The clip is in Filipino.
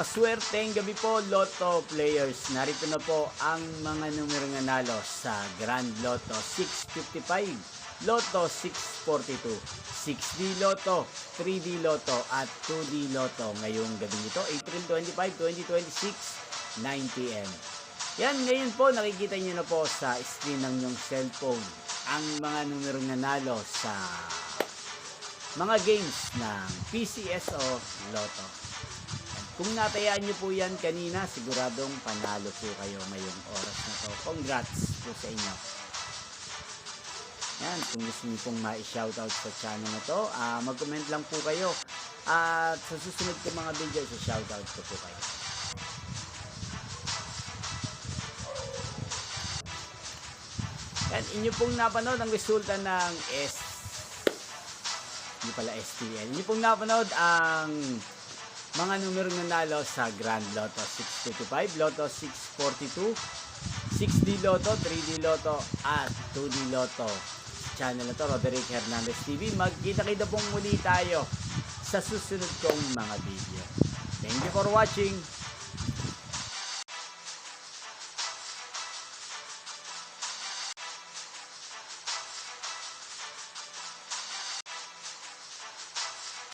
Maswerteng gabi po, Lotto players. Narito na po ang mga numerong nanalo sa Grand Lotto 655, Lotto 642, 6D Lotto, 3D Lotto at 2D Lotto ngayong gabi nito, April 25, 2026, 9 p.m. Yan, ngayon po nakikita nyo na po sa screen ng inyong cellphone ang mga numerong nanalo sa mga games ng PCSO Lotto. Kung natayaan nyo po yan kanina, siguradong panalo po kayo ngayong oras na to. Congrats po sa inyo. Yan, kung gusto nyo pong ma-shoutout sa channel na to, mag-comment lang po kayo. At sa susunod ko mga video, shoutout ko po kayo. Yan, inyo pong napanood ang resulta ng STL. Inyo pong napanood ang mga numerong nanalo sa Grand Lotto 655, Lotto 642, 6D Lotto, 3D Lotto at 2D Lotto. Channel na to, Roderick Hernandez TV. Magkita-kita pong muli tayo sa susunod kong mga video. Thank you for watching.